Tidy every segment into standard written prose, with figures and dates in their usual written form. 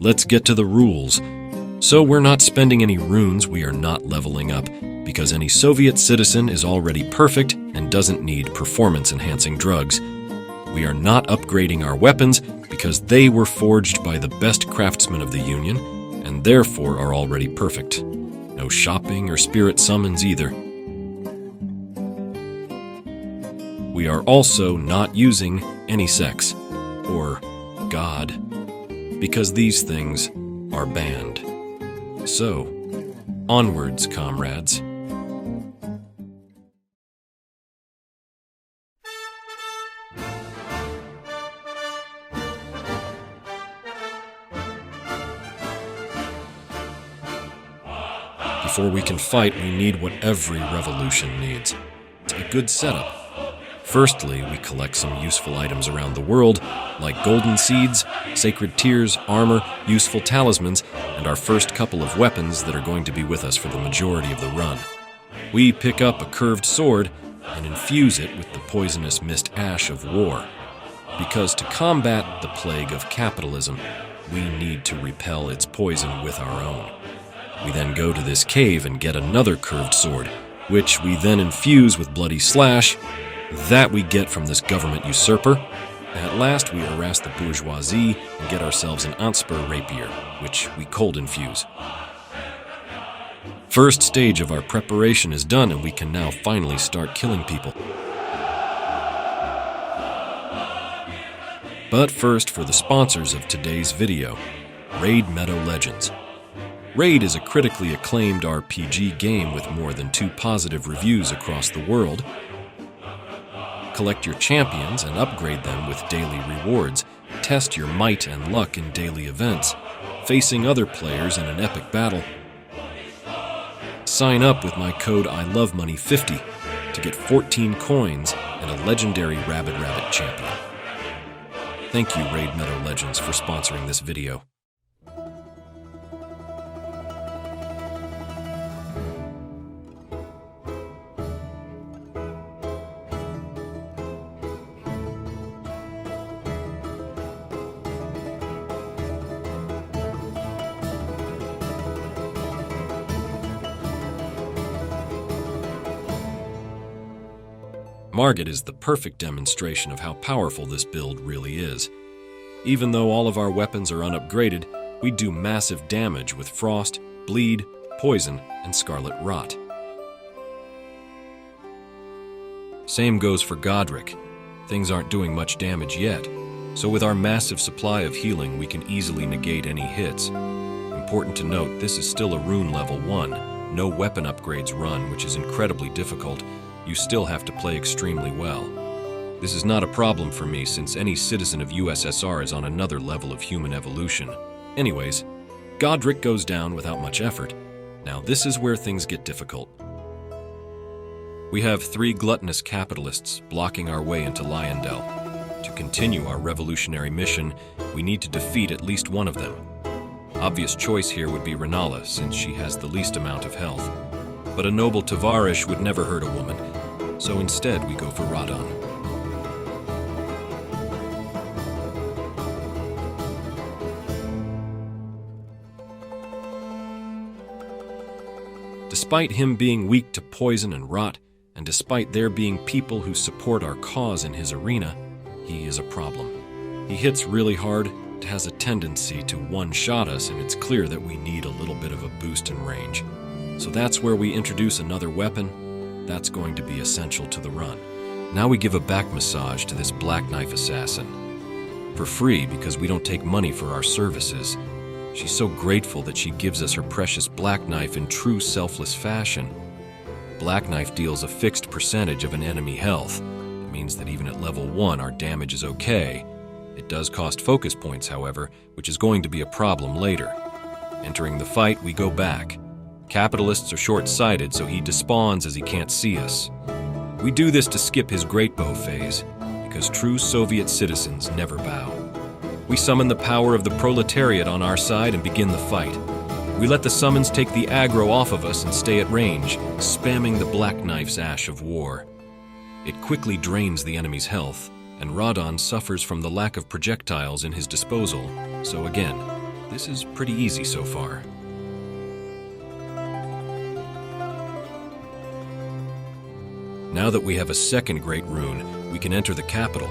let's get to the rules. So we're not spending any runes, we are not leveling up, because any Soviet citizen is already perfect and doesn't need performance-enhancing drugs. We are not upgrading our weapons because they were forged by the best craftsmen of the Union and therefore are already perfect. No shopping or spirit summons either. We are also not using any sex or God because these things are banned. So, onwards, comrades. Before we can fight, we need what every revolution needs. A good setup. Firstly, we collect some useful items around the world, like golden seeds, sacred tears, armor, useful talismans, and our first couple of weapons that are going to be with us for the majority of the run. We pick up a curved sword and infuse it with the poisonous mist ash of war. Because to combat the plague of capitalism, we need to repel its poison with our own. We then go to this cave and get another curved sword, which we then infuse with bloody slash that we get from this government usurper. At last, we harass the bourgeoisie and get ourselves an Anspur rapier, which we cold infuse. First stage of our preparation is done, and we can now finally start killing people. But first, for the sponsors of today's video, Raid Meadow Legends. Raid is a critically acclaimed RPG game with more than 2 positive reviews across the world. Collect your champions and upgrade them with daily rewards. Test your might and luck in daily events, facing other players in an epic battle. Sign up with my code ILOVEMONEY50 to get 14 coins and a legendary Rabbit champion. Thank you, Raid Meadow Legends, for sponsoring this video. Margit is the perfect demonstration of how powerful this build really is. Even though all of our weapons are unupgraded, we do massive damage with Frost, Bleed, Poison, and Scarlet Rot. Same goes for Godric. Things aren't doing much damage yet, so with our massive supply of healing we can easily negate any hits. Important to note, this is still a rune level 1, no weapon upgrades run, which is incredibly difficult. You still have to play extremely well. This is not a problem for me since any citizen of USSR is on another level of human evolution. Anyways, Godric goes down without much effort. Now this is where things get difficult. We have 3 gluttonous capitalists blocking our way into Lyondell. To continue our revolutionary mission, we need to defeat at least one of them. Obvious choice here would be Renala, since she has the least amount of health. But a noble Tavarish would never hurt a woman, so instead we go for Radon. Despite him being weak to poison and rot, and despite there being people who support our cause in his arena, he is a problem. He hits really hard, has a tendency to one-shot us, and it's clear that we need a little bit of a boost in range. So that's where we introduce another weapon. That's going to be essential to the run. Now we give a back massage to this Black Knife assassin. For free, because we don't take money for our services. She's so grateful that she gives us her precious Black Knife in true selfless fashion. Black Knife deals a fixed percentage of an enemy health. It means that even at level 1 our damage is okay. It does cost focus points, however, which is going to be a problem later. Entering the fight, we go back. Capitalists are short-sighted, so he despawns as he can't see us. We do this to skip his great bow phase, because true Soviet citizens never bow. We summon the power of the proletariat on our side and begin the fight. We let the summons take the aggro off of us and stay at range, spamming the Black Knife's ash of war. It quickly drains the enemy's health, and Radon suffers from the lack of projectiles in his disposal, so again, This is pretty easy so far. Now that we have a second great rune, we can enter the capital.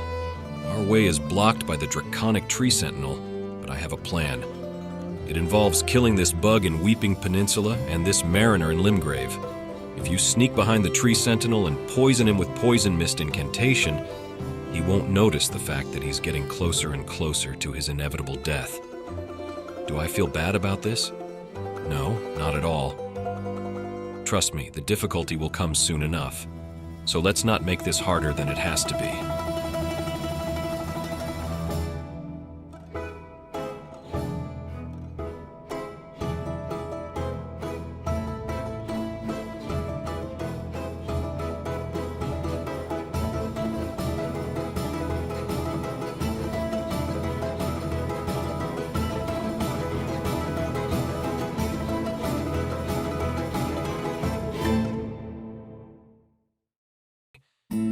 Our way is blocked by the draconic tree sentinel, but I have a plan. It involves killing this bug in Weeping Peninsula and this mariner in Limgrave. If you sneak behind the tree sentinel and poison him with poison mist incantation, he won't notice the fact that he's getting closer and closer to his inevitable death. Do I feel bad about this? No, not at all. Trust me, the difficulty will come soon enough. So let's not make this harder than it has to be.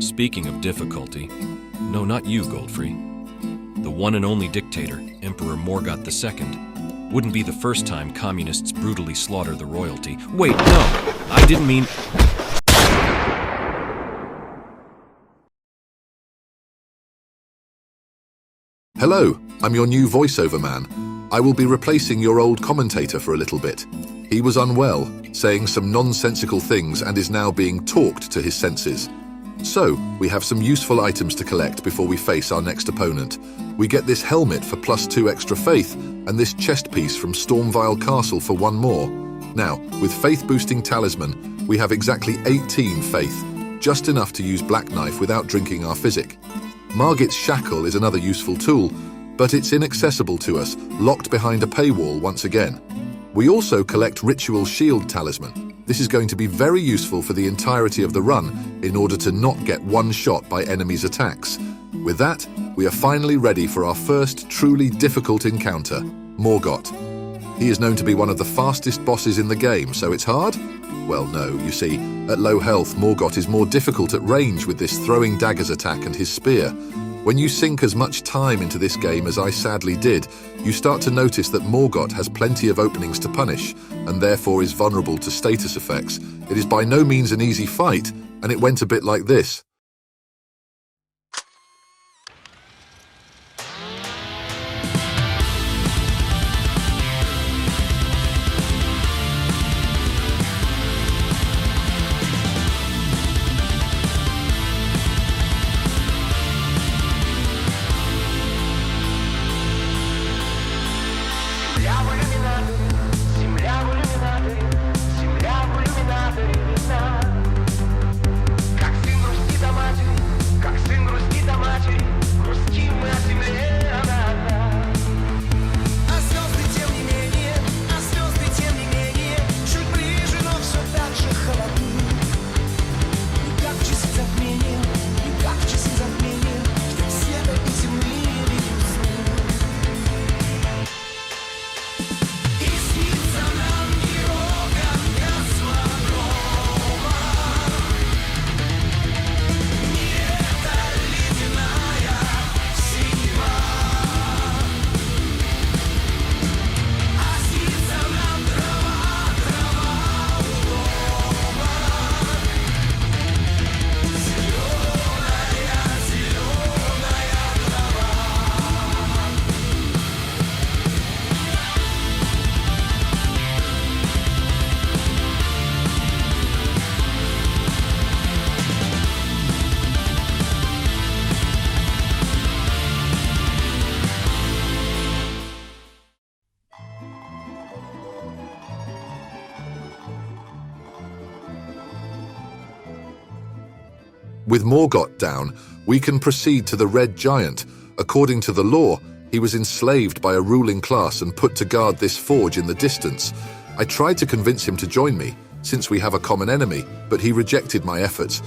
Speaking of difficulty, no, not you, Goldfrey. The one and only dictator, Emperor Morgoth II, wouldn't be the first time communists brutally slaughter the royalty. Wait, no! I didn't mean... Hello, I'm your new voiceover man. I will be replacing your old commentator for a little bit. He was unwell, saying some nonsensical things and is now being talked to his senses. So, we have some useful items to collect before we face our next opponent. We get this helmet for +2 extra faith, and this chest piece from Stormvile Castle for 1 more. Now, with faith-boosting talisman, we have exactly 18 faith, just enough to use Black Knife without drinking our physic. Margit's Shackle is another useful tool, but it's inaccessible to us, locked behind a paywall once again. We also collect Ritual Shield Talisman. This is going to be very useful for the entirety of the run in order to not get one-shot by enemies' attacks. With that, we are finally ready for our first truly difficult encounter, Morgoth. He is known to be one of the fastest bosses in the game, so it's hard? Well, no, you see, at low health, Morgoth is more difficult at range with this throwing daggers attack and his spear. When you sink as much time into this game as I sadly did, you start to notice that Morgoth has plenty of openings to punish, and therefore is vulnerable to status effects. It is by no means an easy fight, and it went a bit like this. With Morgoth down, we can proceed to the Red Giant. According to the law, he was enslaved by a ruling class and put to guard this forge in the distance. I tried to convince him to join me, since we have a common enemy, but he rejected my efforts.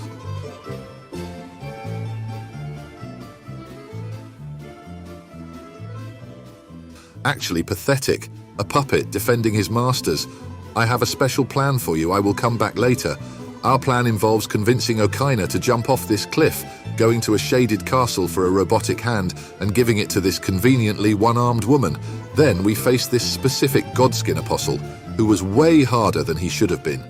Actually pathetic, a puppet defending his masters. I have a special plan for you, I will come back later. Our plan involves convincing Okaina to jump off this cliff, going to a shaded castle for a robotic hand and giving it to this conveniently one-armed woman. Then we face this specific Godskin apostle, who was way harder than he should have been.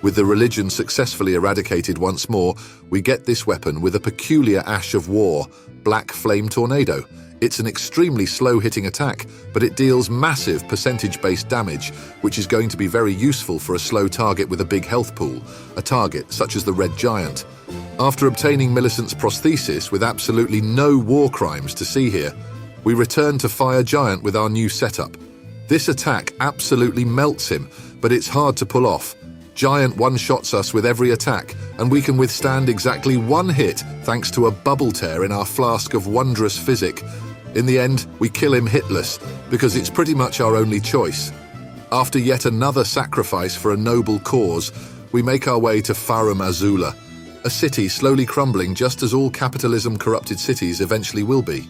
With the religion successfully eradicated once more, we get this weapon with a peculiar ash of war, Black Flame Tornado. It's an extremely slow-hitting attack, but it deals massive percentage-based damage, which is going to be very useful for a slow target with a big health pool, a target such as the Red Giant. After obtaining Millicent's prosthesis with absolutely no war crimes to see here, we return to Fire Giant with our new setup. This attack absolutely melts him, but it's hard to pull off. Giant one-shots us with every attack, and we can withstand exactly one hit thanks to a bubble tear in our flask of wondrous physic. In the end, we kill him hitless, because it's pretty much our only choice. After yet another sacrifice for a noble cause, we make our way to Farum Azula, a city slowly crumbling just as all capitalism-corrupted cities eventually will be.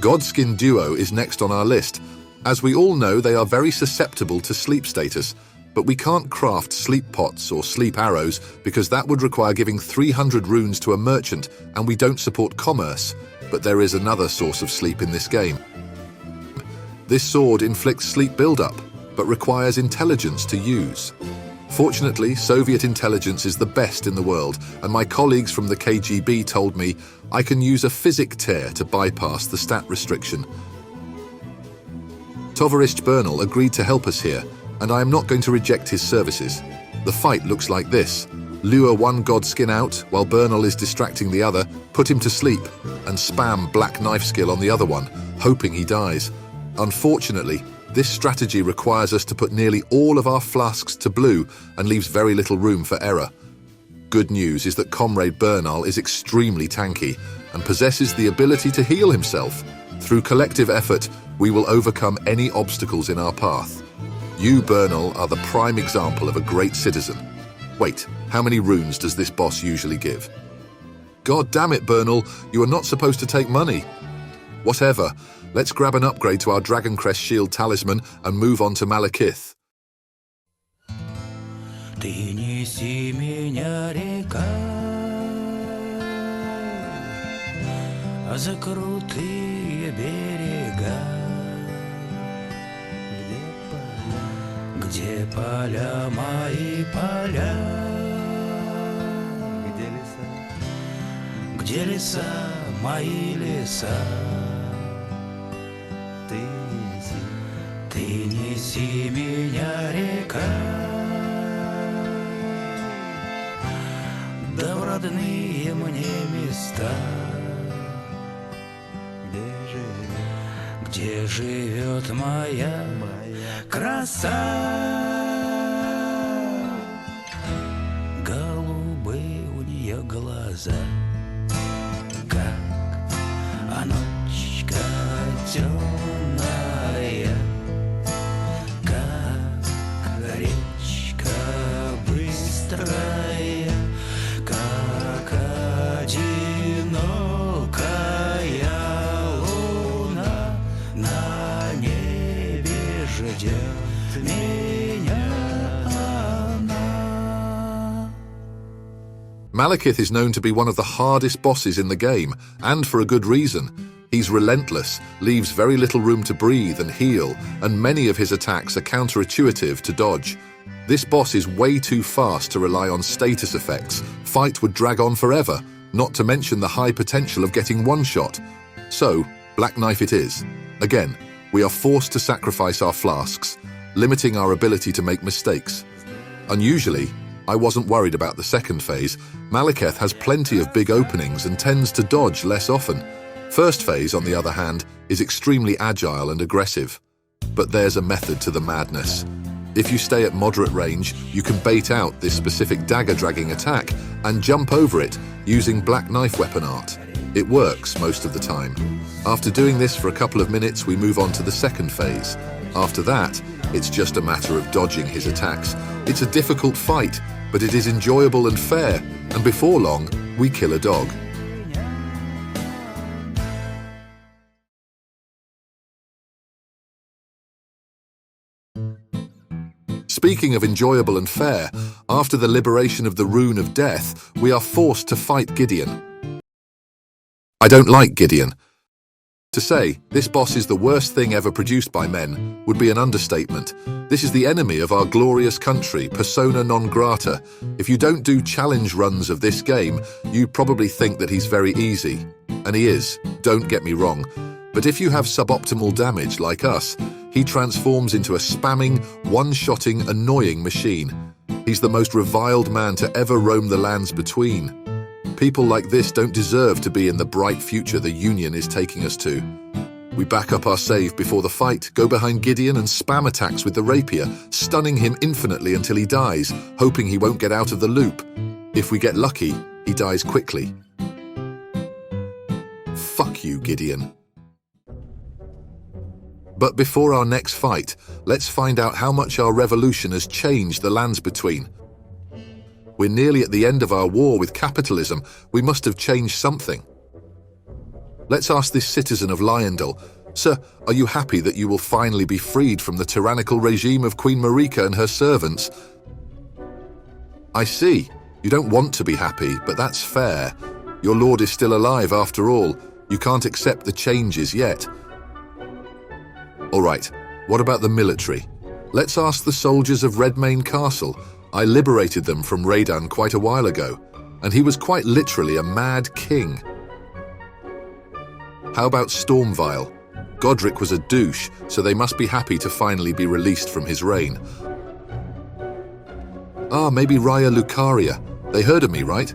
Godskin Duo is next on our list. As we all know, they are very susceptible to sleep status, but we can't craft sleep pots or sleep arrows because that would require giving 300 runes to a merchant, and we don't support commerce. But there is another source of sleep in this game. This sword inflicts sleep buildup, but requires intelligence to use. Fortunately, Soviet intelligence is the best in the world, and my colleagues from the KGB told me I can use a physic tear to bypass the stat restriction. Tovarist Bernal agreed to help us here, and I am not going to reject his services. The fight looks like this. Lure one Godskin out while Bernal is distracting the other, put him to sleep, and spam Black Knife skill on the other one, hoping he dies. Unfortunately, this strategy requires us to put nearly all of our flasks to blue and leaves very little room for error. Good news is that Comrade Bernal is extremely tanky and possesses the ability to heal himself. Through collective effort, we will overcome any obstacles in our path. You, Bernal, are the prime example of a great citizen. Wait, how many runes does this boss usually give? God damn it, Bernal, you are not supposed to take money. Whatever, let's grab an upgrade to our Dragon Crest Shield Talisman and move on to Malekith. Ты неси меня, река, за крутые берега, где поля мои поля, где леса мои леса. Ты неси меня, река, да в родные мне места, где живет моя краса. Голубые у нее глаза, как ночка темная, как речка быстрая, как одинокая луна на небе ждет меня она. Malekith is known to be one of the hardest bosses in the game, and for a good reason. He's relentless, leaves very little room to breathe and heal, and many of his attacks are counterintuitive to dodge. This boss is way too fast to rely on status effects. Fight would drag on forever, not to mention the high potential of getting one-shot. So, Black Knife it is. Again, we are forced to sacrifice our flasks, limiting our ability to make mistakes. Unusually, I wasn't worried about the second phase. Malekith has plenty of big openings and tends to dodge less often. First phase, on the other hand, is extremely agile and aggressive. But there's a method to the madness. If you stay at moderate range, you can bait out this specific dagger-dragging attack and jump over it using Black Knife weapon art. It works most of the time. After doing this for a couple of minutes, we move on to the second phase. After that, it's just a matter of dodging his attacks. It's a difficult fight, but it is enjoyable and fair, and before long, we kill a dog. Speaking of enjoyable and fair, after the liberation of the Rune of Death, we are forced to fight Gideon. I don't like Gideon. To say, this boss is the worst thing ever produced by men, would be an understatement. This is the enemy of our glorious country, persona non grata. If you don't do challenge runs of this game, you probably think that he's very easy. And he is, don't get me wrong. But if you have suboptimal damage like us, he transforms into a spamming, one-shotting, annoying machine. He's the most reviled man to ever roam the lands between. People like this don't deserve to be in the bright future the Union is taking us to. We back up our save before the fight, go behind Gideon and spam attacks with the rapier, stunning him infinitely until he dies, hoping he won't get out of the loop. If we get lucky, he dies quickly. Fuck you, Gideon. But before our next fight, let's find out how much our revolution has changed the lands between. We're nearly at the end of our war with capitalism. We must have changed something. Let's ask this citizen of Lyondell. Sir, are you happy that you will finally be freed from the tyrannical regime of Queen Marika and her servants? I see. You don't want to be happy, but that's fair. Your lord is still alive after all. You can't accept the changes yet. All right, what about the military? Let's ask the soldiers of Redmayne Castle. I liberated them from Radan quite a while ago, and he was quite literally a mad king. How about Stormvile? Godric was a douche, so they must be happy to finally be released from his reign. Maybe Raya Lucaria. They heard of me, right?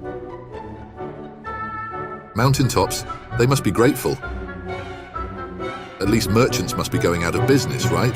Mountaintops, they must be grateful. At least merchants must be going out of business, right?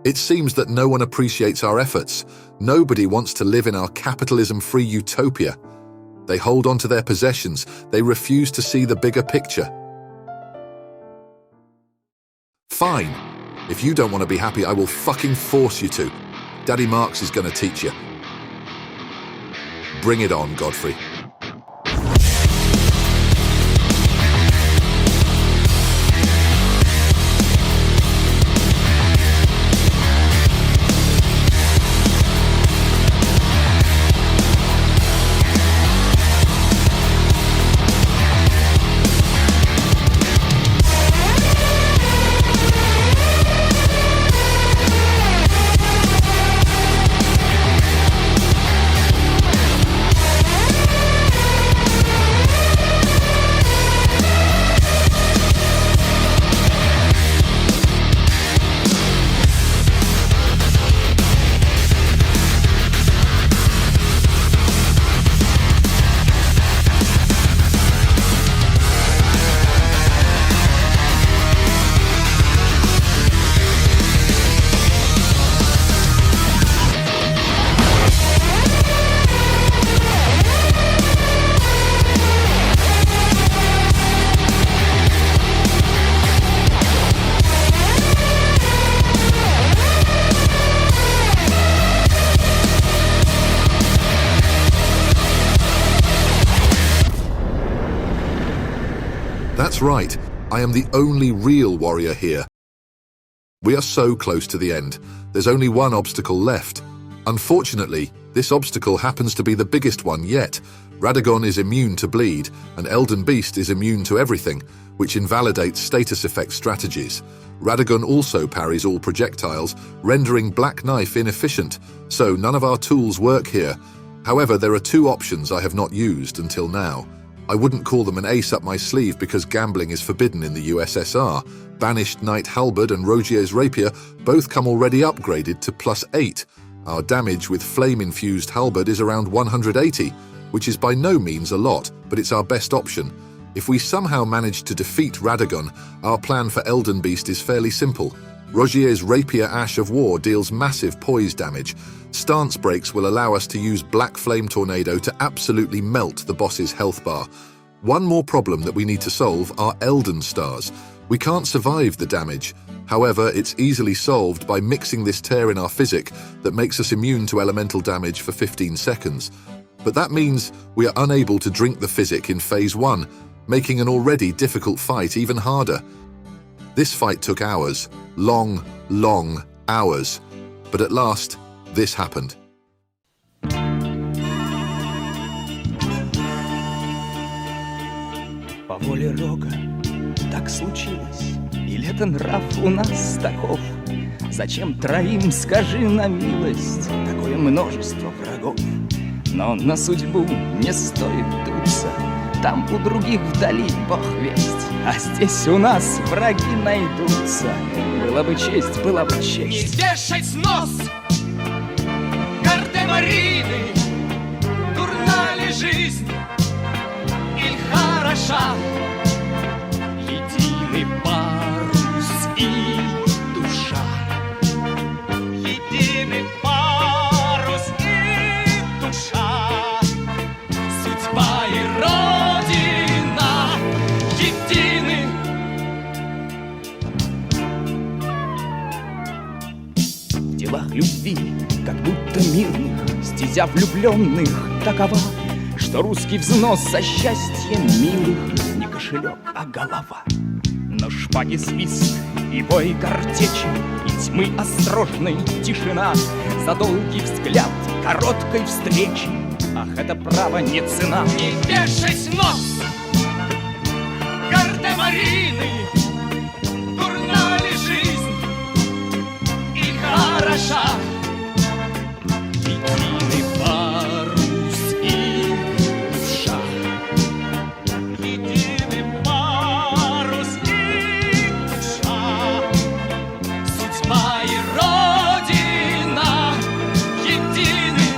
It seems that no one appreciates our efforts. Nobody wants to live in our capitalism-free utopia. They hold on to their possessions. They refuse to see the bigger picture. Fine. If you don't want to be happy, I will fucking force you to. Daddy Marx is going to teach you. Bring it on, Godfrey. That's right, I am the only real warrior here. We are so close to the end. There's only one obstacle left. Unfortunately, this obstacle happens to be the biggest one yet. Radagon is immune to bleed, and Elden Beast is immune to everything, which invalidates status effect strategies. Radagon also parries all projectiles, rendering Black Knife inefficient, so none of our tools work here. However, there are two options I have not used until now. I wouldn't call them an ace up my sleeve because gambling is forbidden in the USSR. Banished Knight Halberd and Rogier's Rapier both come already upgraded to +8. Our damage with flame-infused halberd is around 180, which is by no means a lot, but it's our best option. If we somehow manage to defeat Radagon, our plan for ELDEN Beast is fairly simple. Rogier's Rapier Ash of War deals massive poise damage. Stance breaks will allow us to use Black Flame Tornado to absolutely melt the boss's health bar. One more problem that we need to solve are ELDEN stars. We can't survive the damage. However, it's easily solved by mixing this tear in our physic that makes us immune to elemental damage for 15 seconds. But that means we are unable to drink the physic in Phase 1, making an already difficult fight even harder. This fight took hours, long hours. But at last, this happened. По воле Рога так случилось, или это нрав у нас таков? Зачем троим, скажи на милость, такое множество врагов? Но на судьбу не стоит дуться, там у других вдали Бог весть, а здесь у нас враги найдутся. Была бы честь, была бы честь. Не вешать нос Гардемарины, дурна ли жизнь или хороша? Единый парус и душа, единый парус и душа, судьба и родина едины. В делах любви, как будто мирных, стезя влюбленных такова, что русский взнос за счастье милых не кошелек, а голова. Но шпаги свист и бой картечи, и тьмы осторожной тишина, за долгий взгляд короткой встречи, ах, это право не цена. Не вешать нос Гардемарины, дурна ли жизнь или хороша? Единый парус и душа, единый парус и душа, судьба и родина едины.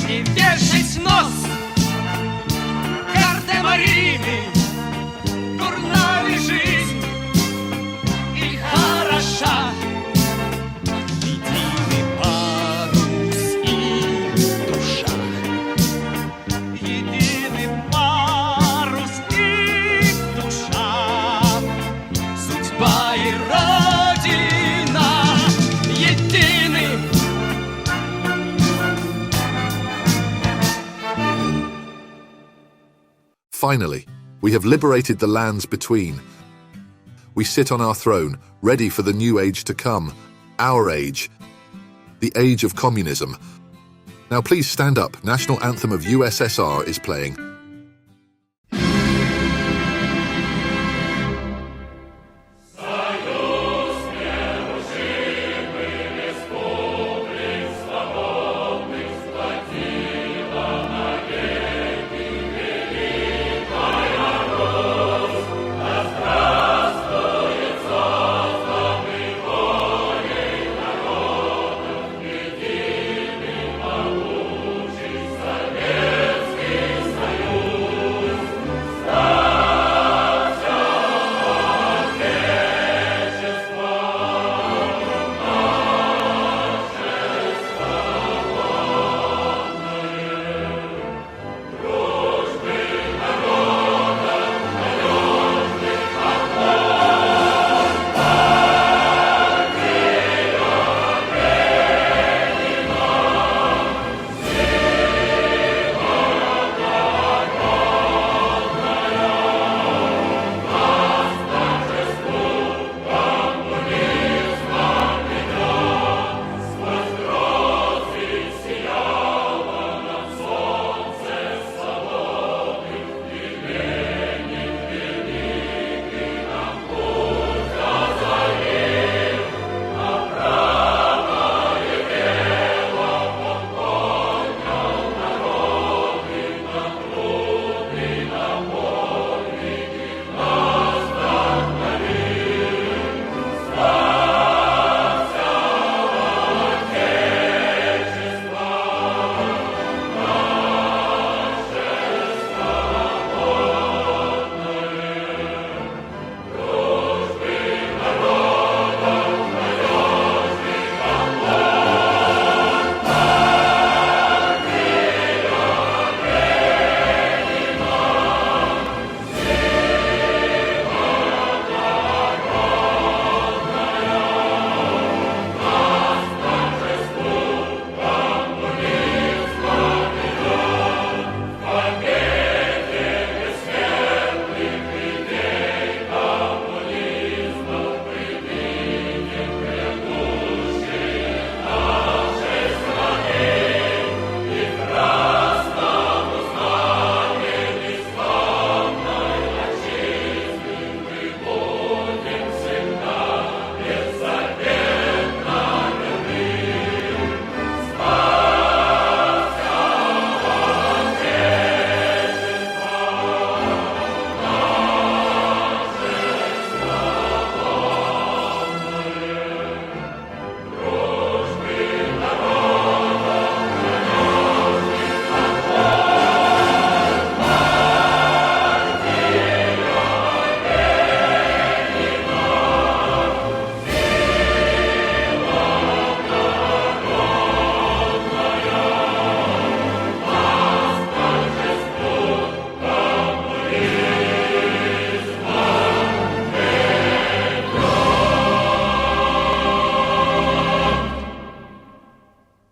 Не вешать нос Гардемарины, дурна ли жизнь или хороша? Единый парус и душа, единый парус и душа, судьба и родина едины. Finally, we have liberated the lands between. We sit on our throne, ready for the new age to come, our age, the age of communism. Now please stand up, National Anthem of USSR is playing.